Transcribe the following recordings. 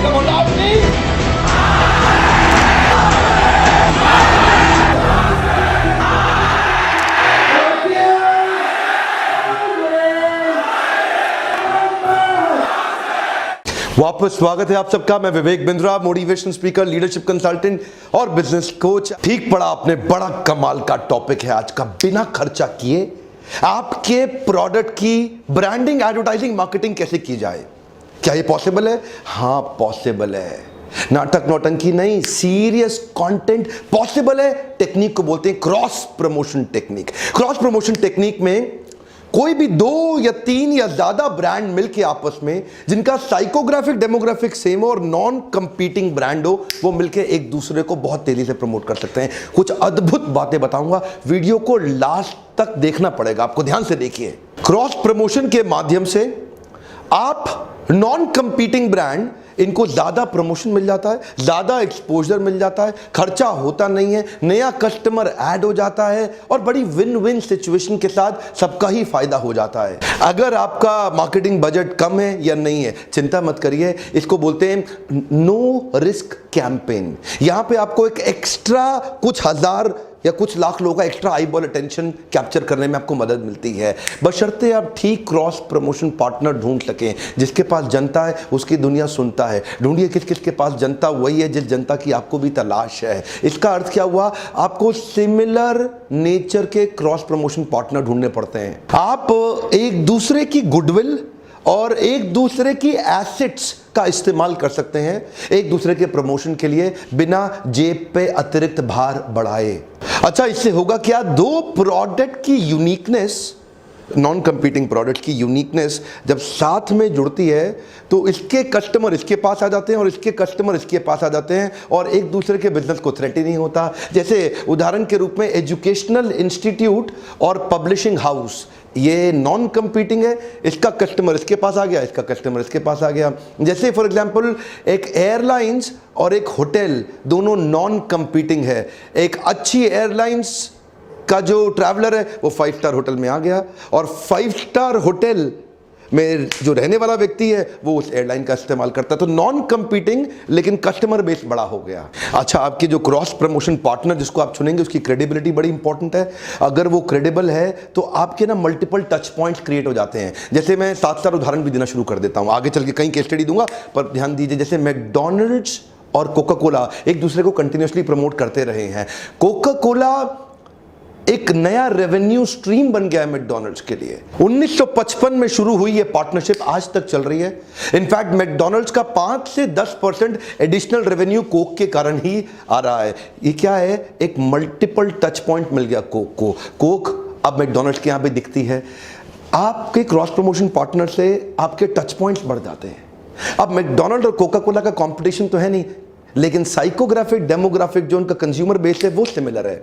Come on, loudly! वापस स्वागत है आप सबका। मैं Vivek Bindra, motivation speaker, leadership consultant और बिजनेस कोच। ठीक पड़ा आपने, बड़ा कमाल का टॉपिक है आज का। बिना खर्चा किए आपके प्रोडक्ट की ब्रांडिंग, एडवर्टाइजिंग, मार्केटिंग कैसे की जाए। क्या ये पॉसिबल है? हाँ, पॉसिबल है। नाटक नौटंकी नहीं, सीरियस कंटेंट पॉसिबल है। टेक्निक को बोलते हैं cross promotion technique. Cross promotion technique में कोई भी 2 या 3 या ज्यादा ब्रांड मिलके आपस में, जिनका साइकोग्राफिक डेमोग्राफिक सेम हो और नॉन कंपीटिंग ब्रांड हो, वो मिलके एक दूसरे को बहुत तेजी से प्रमोट कर सकते हैं। कुछ अद्भुत बातें बताऊंगा, वीडियो को लास्ट तक देखना पड़ेगा आपको। ध्यान से देखिए। क्रॉस प्रमोशन के माध्यम से आप नॉन कंपीटिंग ब्रांड, इनको ज्यादा प्रमोशन मिल जाता है, ज्यादा एक्सपोजर मिल जाता है, खर्चा होता नहीं है, नया कस्टमर ऐड हो जाता है और बड़ी विन विन सिचुएशन के साथ सबका ही फायदा हो जाता है। अगर आपका मार्केटिंग बजट कम है या नहीं है, चिंता मत करिए। इसको बोलते हैं नो रिस्क कैंपेन। यहां पे आपको एक एक्स्ट्रा कुछ हजार या कुछ लाख लोगों का extra eye ball attention capture करने में आपको मदद मिलती है, बशर्ते आप ठीक क्रॉस प्रमोशन पार्टनर ढूंढ सकें। जिसके पास जनता है उसकी दुनिया सुनता है। ढूंढिए किस किस के पास जनता वही है जिस जनता की आपको भी तलाश है। इसका अर्थ क्या हुआ? आपको सिमिलर नेचर के क्रॉस प्रमोशन पार्टनर ढूंढने पड़ते हैं। आप एक दूसरे की गुडविल और एक दूसरे की एसेट्स का इस्तेमाल कर सकते हैं एक दूसरे के प्रमोशन के लिए, बिना जेब पे अतिरिक्त भार बढ़ाए। अच्छा, इससे होगा क्या? 2 प्रोडक्ट की यूनिकनेस, नॉन कंपीटिंग प्रोडक्ट की यूनिकनेस जब साथ में जुड़ती है तो इसके कस्टमर इसके पास आ जाते हैं और इसके कस्टमर इसके पास आ जाते हैं और एक दूसरे के बिजनेस को थ्रेट ही नहीं होता। जैसे उदाहरण के रूप में एजुकेशनल इंस्टीट्यूट और पब्लिशिंग हाउस, ये नॉन कंपीटिंग है, इसका कस्टमर इसके पास आ गया, इसका कस्टमर इसके पास आ गया। जैसे फॉर एग्जांपल एक एयरलाइंस और एक होटल, दोनों नॉन कंपीटिंग है। एक अच्छी एयरलाइंस का जो ट्रैवलर है वो 5 स्टार होटल में आ गया और 5 स्टार होटल में जो रहने वाला व्यक्ति है वो उस एयरलाइन का इस्तेमाल करता है। तो नॉन कंपीटिंग लेकिन कस्टमर बेस बड़ा हो गया। अच्छा, आपके जो क्रॉस प्रमोशन पार्टनर जिसको आप चुनेंगे उसकी क्रेडिबिलिटी बड़ी इंपॉर्टेंट है। अगर वो क्रेडिबल है तो आपके ना मल्टीपल टच पॉइंट्स क्रिएट हो जाते हैं। जैसे मैं 7 उदाहरण भी देना शुरू कर देता हूं, आगे चल के कई केस स्टडी दूंगा, पर ध्यान दीजिए। जैसे मैकडॉनल्ड्स और कोका कोला एक दूसरे को कंटिन्यूसली प्रमोट करते रहे हैं। कोका कोला एक नया रेवेन्यू स्ट्रीम बन गया है मैकडॉनल्ड्स के लिए। 1955 में शुरू हुई ये पार्टनरशिप, आज तक चल रही है। इनफैक्ट मैकडॉनल्ड्स का 5 से 10% एडिशनल रेवेन्यू कोक के कारण ही आ रहा है। ये क्या है? एक मल्टीपल टच पॉइंट मिल गया कोक को। कोक अब मैकडॉनल्ड्स के यहां पे दिखती है। आपके क्रॉस प्रमोशन पार्टनर से आपके टच पॉइंट्स बढ़ जाते हैं। अब मैकडॉनल्ड और कोका कोला का कंपटीशन तो है नहीं, लेकिन साइकोग्राफिक डेमोग्राफिक जो उनका कंज्यूमर बेस है वो सिमिलर है,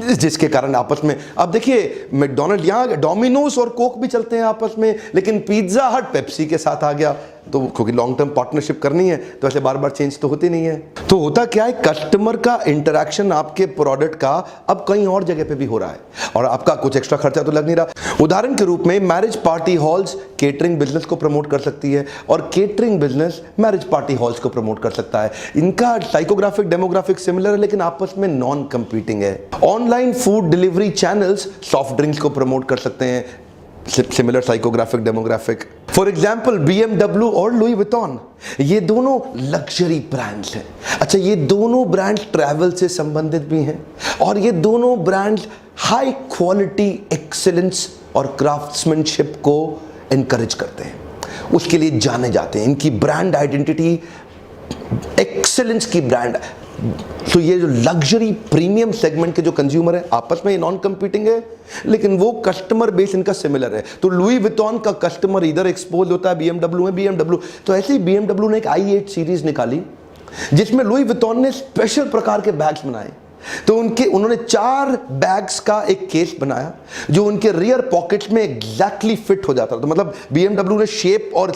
जिसके कारण आपस में, अब देखिए मैकडॉनल्ड, यहां डोमिनोज और कोक भी चलते हैं आपस में, लेकिन पिज्जा हट पेप्सी के साथ आ गया। तो क्योंकि लॉन्ग टर्म पार्टनरशिप करनी है तो ऐसे बार बार चेंज तो होती नहीं है। तो होता क्या है? कस्टमर का इंटरैक्शन आपके प्रोडक्ट का अब कहीं और जगह पे भी हो रहा है और आपका कुछ एक्स्ट्रा खर्चा तो लग नहीं रहा। उदाहरण के रूप में marriage party halls catering business को प्रमोट कर सकती है और catering business marriage party halls को प्रमोट कर सकता है। इनका साइकोग्राफिक डेमोग्राफिक सिमिलर है लेकिन आपस में नॉन कंपीटिंग है। Online food delivery channels soft drinks को प्रमोट कर सकते हैं, similar psychographic demographic. For example BMW और लुई विटॉन, ये दोनों लग्जरी ब्रांड्स हैं। अच्छा, ये दोनों ब्रांड्स ट्रैवल से संबंधित भी हैं और ये दोनों ब्रांड्स हाई क्वालिटी एक्सीलेंस और क्राफ्ट्समैनशिप को एनकरेज करते हैं, उसके लिए जाने जाते हैं। इनकी ब्रांड आइडेंटिटी एक्सीलेंस की ब्रांड। तो ये जो लग्जरी प्रीमियम सेगमेंट के जो कंज्यूमर है आपस में नॉन कंपीटिंग है लेकिन वो कस्टमर बेस इनका सिमिलर है। तो लुई विटॉन का कस्टमर इधर एक्सपोज होता है BMW में, BMW तो ऐसे ही BMW ने एक i8 सीरीज निकाली जिसमें लुई विटॉन ने स्पेशल प्रकार के बैग्स बनाए। तो उन्होंने 4 बैग्स का एक केस बनाया जो उनके रियर पॉकेट्स में एग्जैक्टली फिट हो जाता था। तो मतलब BMW ने शेप और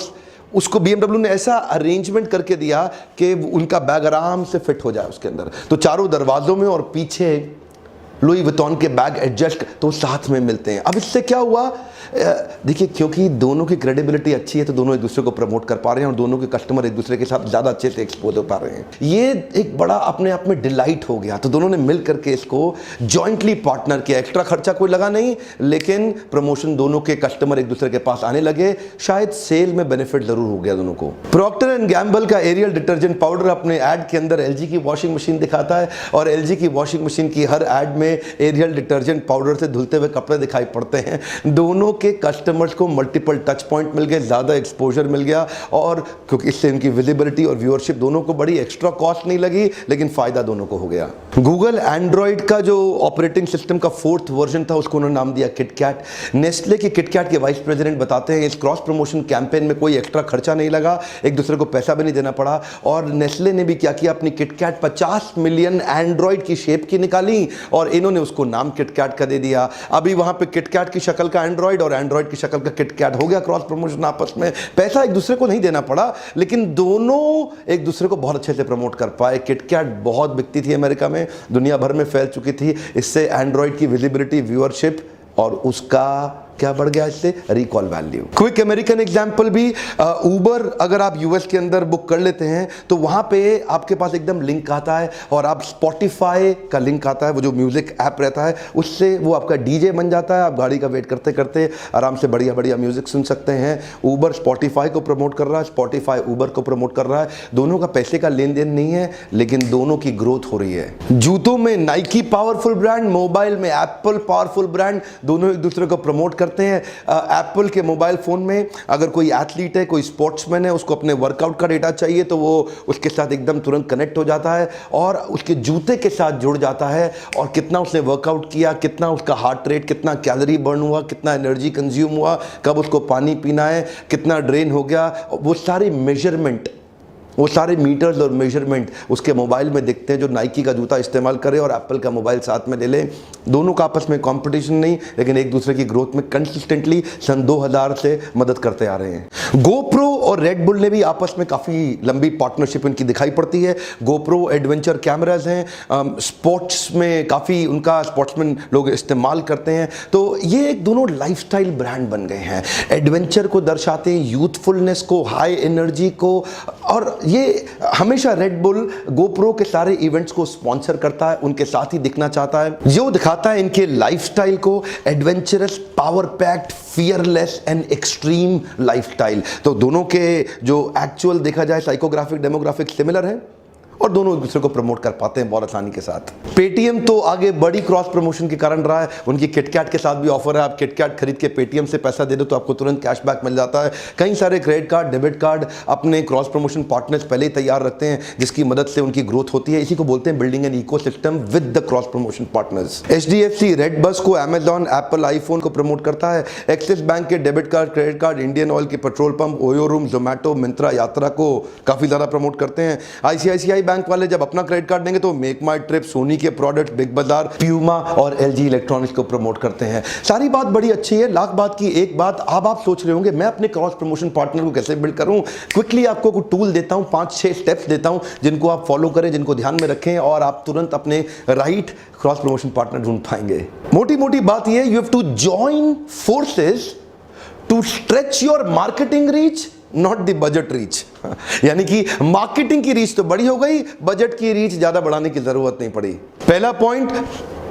उसको BMW ने ऐसा अरेंजमेंट करके दिया कि उनका बैग आराम से फिट हो जाए उसके अंदर। तो चारों दरवाजों में और पीछे लुई विटॉन के बैग एडजस्ट तो साथ में मिलते हैं। अब इससे क्या हुआ देखिए, क्योंकि दोनों की क्रेडिबिलिटी अच्छी है तो दोनों एक दूसरे को प्रमोट कर पा रहे हैं और दोनों के कस्टमर एक दूसरे के साथ ज़्यादा अच्छे से एक्सपोज हो पा रहे हैं। ये एक बड़ा अपने आप में डिलाइट हो गया। तो दोनों ने मिल करके इसको जॉइंटली पार्टनर किया। एक्स्ट्रा खर्चा कोई लगा नहीं, लेकिन प्रमोशन दोनों के कस्टमर एक दूसरे के पास आने लगे। शायद सेल में बेनिफिट जरूर हो गया दोनों को। प्रॉक्टर एंड गैम्बल का एरियल डिटर्जेंट पाउडर अपने ऐड के अंदर एलजी की वॉशिंग मशीन दिखाता है और एलजी की वॉशिंग मशीन की हर ऐड में एरियल डिटर्जेंट पाउडर से धुलते हुए कपड़े दिखाई पड़ते हैं। दोनों के कस्टमर्स को मल्टीपल टच पॉइंट मिल गए, ज़्यादा एक्सपोजर मिल गया और क्योंकि इससे इनकी विजिबिलिटी और व्यूअरशिप दोनों को बड़ी एक्स्ट्रा कॉस्ट नहीं लगी, लेकिन फ़ायदा दोनों को हो गया। गूगल एंड्रॉइड का जो ऑपरेटिंग सिस्टम का 4th वर्जन था उसको उन्होंने नाम दिया किटकैट। नेस्ले के किटकैट के वाइस प्रेसिडेंट बताते हैं इस क्रॉस प्रमोशन कैंपेन में कोई एक्स्ट्रा खर्चा नहीं लगा, एक दूसरे को पैसा भी नहीं देना पड़ा। और नेस्ले ने भी क्या किया, अपनी किटकैट 50 मिलियन एंड्रॉइड की शेप की निकाली और इन्होंने उसको नाम किटकैट का दे दिया। अभी वहां पे किटकैट की शक्ल का एंड्रॉइड और एंड्रॉइड की शक्ल का किटकैट हो गया। क्रॉस प्रमोशन आपस में, पैसा एक दूसरे को नहीं देना पड़ा, लेकिन दोनों एक दूसरे को बहुत अच्छे से प्रमोट कर पाए। किटकैट बहुत बिकती थी अमेरिका में, दुनिया भर में फैल चुकी थी। इससे एंड्रॉइड की विजिबिलिटी, व्यूअरशिप और उसका क्या बढ़ गया, इससे recall value. Quick American example भी, उबर अगर आप यूएस के अंदर बुक कर लेते हैं तो वहां पे आपके पास एकदम लिंक आता है और आप स्पॉटिफाई का लिंक आता है, वो जो म्यूजिक ऐप रहता है उससे वो आपका डीजे बन जाता है। आप गाड़ी का वेट करते करते आराम से बढ़िया बढ़िया म्यूजिक सुन सकते हैं। उबर स्पॉटिफाई को प्रमोट कर रहा है, स्पॉटिफाई उबर को प्रमोट कर रहा है। दोनों का पैसे का लेन देन नहीं है, लेकिन दोनों की ग्रोथ हो रही है। जूतों में नाइकी पावरफुल ब्रांड, मोबाइल में एप्पल पावरफुल ब्रांड, दोनों एक दूसरे को प्रमोट करते हैं। एप्पल के मोबाइल फोन में अगर कोई एथलीट है, कोई स्पोर्ट्समैन है, उसको अपने वर्कआउट का डेटा चाहिए तो वो उसके साथ एकदम तुरंत कनेक्ट हो जाता है और उसके जूते के साथ जुड़ जाता है और कितना उसने वर्कआउट किया, कितना उसका हार्ट रेट, कितना कैलोरी बर्न हुआ, कितना एनर्जी कंज्यूम हुआ, कब उसको पानी पीना है, कितना ड्रेन हो गया, वो सारी मेजरमेंट, वो सारे मीटर्स और मेजरमेंट उसके मोबाइल में दिखते हैं। जो नाइकी का जूता इस्तेमाल करे और एप्पल का मोबाइल साथ में ले ले, दोनों का आपस में कंपटीशन नहीं, लेकिन एक दूसरे की ग्रोथ में कंसिस्टेंटली सन 2000 से मदद करते आ रहे हैं। गोप्रो और रेड बुल ने भी आपस में काफ़ी लंबी पार्टनरशिप इनकी दिखाई पड़ती है। गोप्रो एडवेंचर कैमराज हैं, स्पोर्ट्स में काफ़ी उनका स्पोर्ट्समैन लोग इस्तेमाल करते हैं। तो ये एक दोनों लाइफस्टाइल ब्रांड बन गए हैं। एडवेंचर को दर्शाते हैं, यूथफुलनेस को, हाई एनर्जी को, और ये हमेशा रेड बुल गोप्रो के सारे इवेंट्स को स्पॉन्सर करता है, उनके साथ ही दिखना चाहता है, जो दिखाता है इनके लाइफस्टाइल को, adventurous, power packed, fearless and extreme lifestyle. तो दोनों के जो एक्चुअल देखा जाए साइकोग्राफिक, डेमोग्राफिक सिमिलर है और दोनों एक दूसरे को प्रमोट कर पाते हैं बहुत आसानी के साथ। पेटीएम तो आगे बड़ी क्रॉस प्रमोशन के कारण रहा है। उनकी किटकैट के साथ भी ऑफर है, आप किटकैट खरीद के पेटीएम से पैसा दे दो तो आपको तुरंत कैशबैक मिल जाता है। कई सारे क्रेडिट कार्ड, डेबिट कार्ड अपने क्रॉस प्रमोशन पार्टनर्स पहले ही तैयार रखते हैं, जिसकी मदद से उनकी ग्रोथ होती है। इसी को बोलते हैं building an ecosystem with the cross promotion partners. HDFC red bus को अमेजॉन, एप्पल आईफोन को प्रमोट करता है। एक्सिस बैंक के debit card, credit card, Indian oil के petrol pump, OYO room, Zomato, Myntra, Yatra को काफी ज्यादा प्रमोट करते हैं। आईसीआईसीआई बैंक वाले जब अपना क्रेडिट कार्ड देंगे तो मेक माई ट्रिप, सोनी के प्रोडक्ट, बिग बाजार, प्यूमा और एलजी इलेक्ट्रॉनिक्स को प्रमोट करते हैं। सारी बात बड़ी अच्छी है। लाख बात की एक बात, अब आप सोच रहे होंगे मैं अपने क्रॉस प्रमोशन पार्टनर को कैसे बिल्ड करूं। क्विकली आपको कुछ टूल देता हूं, 5-6 स्टेप्स देता हूं जिनको आप फॉलो करें, जिनको ध्यान में रखें और आप तुरंत अपने राइट क्रॉस प्रमोशन पार्टनर ढूंढ पाएंगे। मोटी मोटी बात यह, you have to join forces to stretch your marketing reach, not the budget reach. यानी कि मार्केटिंग की रीच तो बड़ी हो गई, बजट की रीच ज्यादा बढ़ाने की जरूरत नहीं पड़ी। पहला point,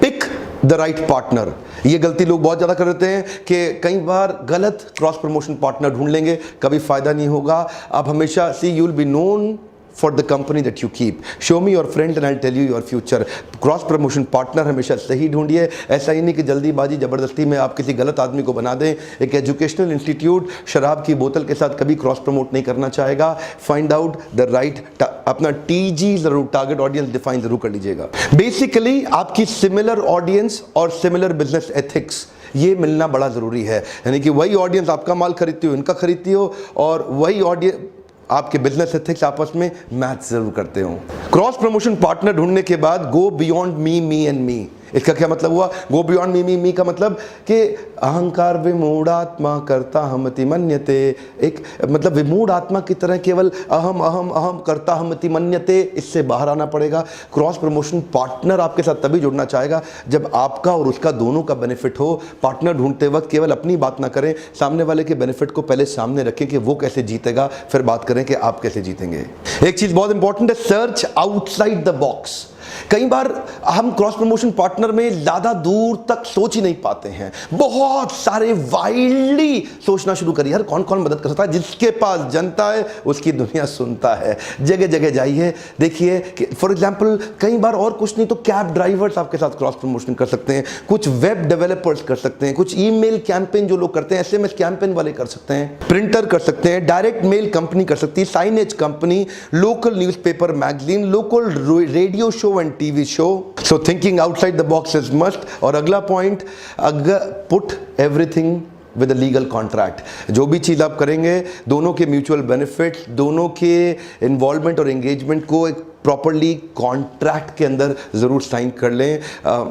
pick the right partner. ये गलती लोग बहुत ज्यादा कर देते हैं कि कई बार गलत क्रॉस प्रमोशन पार्टनर ढूंढ लेंगे, कभी फायदा नहीं होगा। आप हमेशा you will be known for the company that you keep. Show me your friends and I'll tell you your future. Cross promotion partner हमेशा सही ढूंढिए। ऐसा ही नहीं कि जल्दीबाजी जबरदस्ती में आप किसी गलत आदमी को बना दें। एक एजुकेशनल इंस्टीट्यूट शराब की बोतल के साथ कभी क्रॉस प्रमोट नहीं करना चाहेगा। फाइंड आउट द राइट, अपना टीजी जरूर, टारगेट ऑडियंस डिफाइन जरूर कर लीजिएगा। बेसिकली आपकी सिमिलर ऑडियंस और सिमिलर बिजनेस एथिक्स ये मिलना बड़ा जरूरी है। यानी कि वही ऑडियंस आपका माल खरीदती हो, इनका खरीदती हो, और वही ऑडियंस आपके बिजनेस एथिक्स आपस में मैच जरूर करते हो। क्रॉस प्रमोशन पार्टनर ढूंढने के बाद go beyond me, me and me. इसका क्या मतलब हुआ? गो बियॉन्ड मी, मी, मी का मतलब कि अहंकार विमूढ़ आत्मा करता हमति मन्यते, एक मतलब विमूढ़ आत्मा की तरह केवल अहम अहम अहम करता हमति मन्यते, इससे बाहर आना पड़ेगा। क्रॉस प्रमोशन पार्टनर आपके साथ तभी जुड़ना चाहेगा जब आपका और उसका दोनों का बेनिफिट हो। पार्टनर ढूंढते वक्त केवल अपनी बात ना करें, सामने वाले के बेनिफिट को पहले सामने रखें कि वो कैसे जीतेगा, फिर बात करें कि आप कैसे जीतेंगे। एक चीज बहुत इंपॉर्टेंट है, सर्च आउटसाइड द बॉक्स। कई बार हम क्रॉस प्रमोशन पार्टनर में ज्यादा दूर तक सोच ही नहीं पाते हैं, बहुत सारे वाइल्डली सोचना शुरू करिए। यार कौन कौन मदद कर सकता है, जिसके पास जनता है उसकी दुनिया सुनता है। जगह जगह जाइए, देखिए कि फॉर एग्जांपल कई बार और कुछ नहीं तो कैब ड्राइवर्स आपके साथ क्रॉस प्रमोशन कर सकते हैं, कुछ वेब डेवलपर्स कर सकते हैं, कुछ ईमेल कैंपेन जो लोग करते हैं, एसएमएस कैंपेन वाले कर सकते हैं, प्रिंटर कर सकते हैं, डायरेक्ट मेल कंपनी कर सकती है, signage company, local newspaper magazine, local radio show and TV show. So thinking outside the box is must. और अगला पॉइंट, अगर put everything with a legal contract. जो भी चीज़ आप करेंगे, दोनों के म्यूचुअल बेनिफिट्स, दोनों के इन्वॉल्वमेंट और एंगेजमेंट को एक प्रॉपरली कॉन्ट्रैक्ट के अंदर ज़रूर साइन कर लें।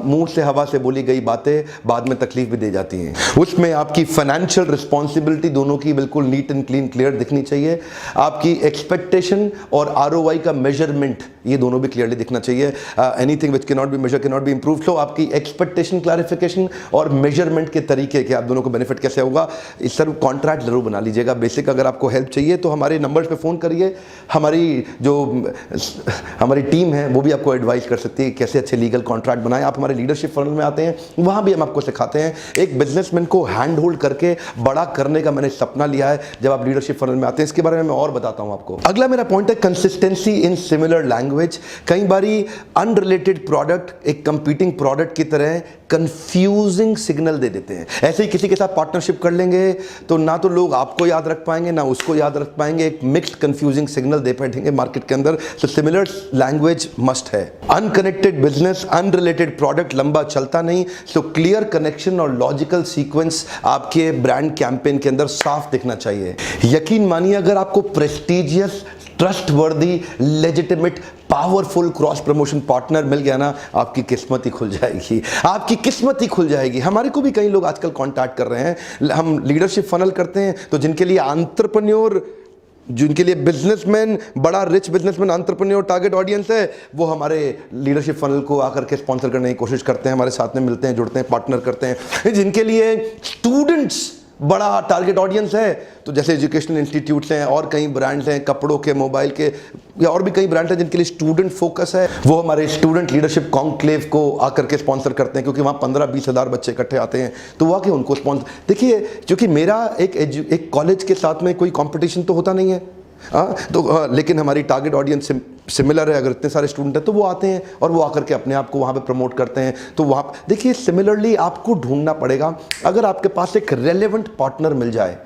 मुंह से हवा से बोली गई बातें बाद में तकलीफ भी दे जाती हैं। उसमें आपकी फाइनेंशियल रिस्पॉन्सिबिलिटी दोनों की बिल्कुल नीट एंड क्लीन क्लियर दिखनी चाहिए। आपकी एक्सपेक्टेशन और आरओआई का मेजरमेंट ये दोनों भी क्लियरली दिखना चाहिए। Anything which can not be measure can not be improve. तो आपकी एक्सपेक्टेशन, क्लैरिफिकेशन और मेजरमेंट के तरीके कि आप दोनों को बेनिफिट कैसे होगा, इस सब कॉन्ट्रैक्ट जरूर बना लीजिएगा। बेसिक अगर आपको हेल्प चाहिए तो हमारे नंबर्स पे फ़ोन करिए, हमारी टीम है वो भी आपको एडवाइस कर सकती है कैसे अच्छे लीगल कॉन्ट्रैक्ट बनाएं। आप हमारे लीडरशिप फनल में आते हैं, वहाँ भी हम आपको सिखाते हैं। एक बिजनेसमैन को हैंड होल्ड करके बड़ा करने का मैंने सपना लिया है जब आप लीडरशिप फनल में आते हैं। इसके बारे में मैं और बताता हूँ आपको। अगला मेरा पॉइंट है कंसिस्टेंसी इन सिमिलर लैंग्वेज। कई बारी अनरिलेटेड प्रोडक्ट एक कंपीटिंग प्रोडक्ट की तरह कंफ्यूजिंग सिग्नल दे देते हैं। ऐसे ही किसी के साथ पार्टनरशिप कर लेंगे तो ना तो लोग आपको याद रख पाएंगे ना उसको याद रख पाएंगे, एक मिक्स्ड कंफ्यूजिंग सिग्नल दे बैठेंगे मार्केट के अंदर। तो सिमिलर लैंग्वेज मस्ट है। अनकनेक्टेड बिजनेस, अनरिलेटेड प्रोडक्ट लंबा चलता नहीं। सो क्लियर कनेक्शन और लॉजिकल सीक्वेंस आपके ब्रांड कैंपेन के अंदर साफ दिखना चाहिए। यकीन मानिए अगर आपको prestigious, trustworthy, legitimate, powerful cross promotion partner मिल गया ना, आपकी किस्मत ही खुल जाएगी, आपकी किस्मत ही खुल जाएगी। हमारे को भी कई लोग आजकल कांटेक्ट कर रहे हैं। हम लीडरशिप फनल करते हैं तो जिनके लिए एंटरप्रेन्योर, जिनके लिए बिजनेसमैन, बड़ा rich businessman entrepreneur target audience है, वो हमारे लीडरशिप फनल को आकर के स्पॉन्सर करने की कोशिश करते हैं, हमारे साथ में मिलते हैं, जुड़ते हैं, पार्टनर करते हैं। जिनके लिए स्टूडेंट्स बड़ा टारगेट ऑडियंस है, तो जैसे एजुकेशनल इंस्टीट्यूट्स हैं और कई ब्रांड्स हैं, कपड़ों के, मोबाइल के, या और भी कई ब्रांड्स हैं जिनके लिए स्टूडेंट फोकस है, वो हमारे स्टूडेंट लीडरशिप कॉन्क्लेव को आकर के स्पॉन्सर करते हैं, क्योंकि वहाँ 15-20 हज़ार बच्चे इकट्ठे आते हैं, तो वो आके उनको स्पॉन्सर। देखिए, क्योंकि मेरा एक कॉलेज के साथ में कोई कॉम्पिटिशन तो होता नहीं है, लेकिन हमारी टारगेट ऑडियंस सिमिलर है। अगर इतने सारे स्टूडेंट हैं तो वो आते हैं और वो आकर के अपने आप को वहाँ पे प्रमोट करते हैं। तो वहाँ देखिए, सिमिलरली आपको ढूंढना पड़ेगा। अगर आपके पास एक रेलेवेंट पार्टनर मिल जाए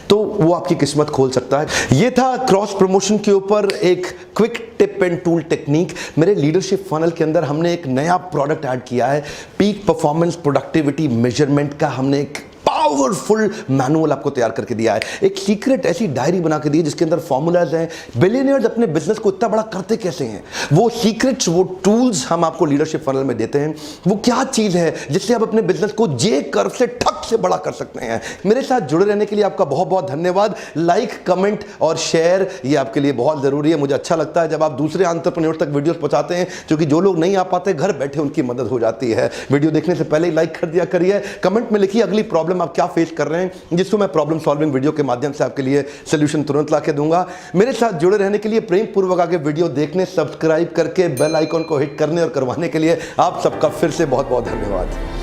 तो वो आपकी किस्मत खोल सकता है। ये था क्रॉस प्रमोशन के ऊपर एक quick tip and tool technique. मेरे लीडरशिप फनल के अंदर हमने एक नया प्रोडक्ट ऐड किया है, पीक परफॉर्मेंस प्रोडक्टिविटी मेजरमेंट का। हमने एक पावरफुल मैनुअल आपको तैयार करके दिया है, एक सीक्रेट ऐसी डायरी बना के दी जिसके अंदर फॉर्मूलाज हैं। बिलियनियर्स अपने बिजनेस को इतना बड़ा करते कैसे हैं, वो सीक्रेट्स, वो टूल्स हम आपको लीडरशिप फनल में देते हैं। वो क्या चीज है जिससे आप अपने बिजनेस को जे कर्व से ठक से बड़ा कर सकते हैं। मेरे साथ जुड़े रहने के लिए आपका बहुत बहुत धन्यवाद। लाइक, कमेंट और शेयर ये आपके लिए बहुत जरूरी है। मुझे अच्छा लगता है जब आप दूसरे एंटरप्रेन्योर तक वीडियोस पहुंचाते हैं, क्योंकि जो लोग नहीं आ पाते घर बैठे उनकी मदद हो जाती है। वीडियो देखने से पहले ही लाइक कर दिया करिए, कमेंट में लिखिए अगली प्रॉब्लम आप क्या फेस कर रहे हैं, जिसको मैं प्रॉब्लम सॉल्विंग वीडियो के माध्यम से आपके लिए सॉल्यूशन तुरंत ला के दूंगा। मेरे साथ जुड़े रहने के लिए, प्रेम पूर्वक आगे वीडियो देखने, सब्सक्राइब करके बेल आइकॉन को हिट करने और करवाने के लिए आप सबका फिर से बहुत बहुत धन्यवाद।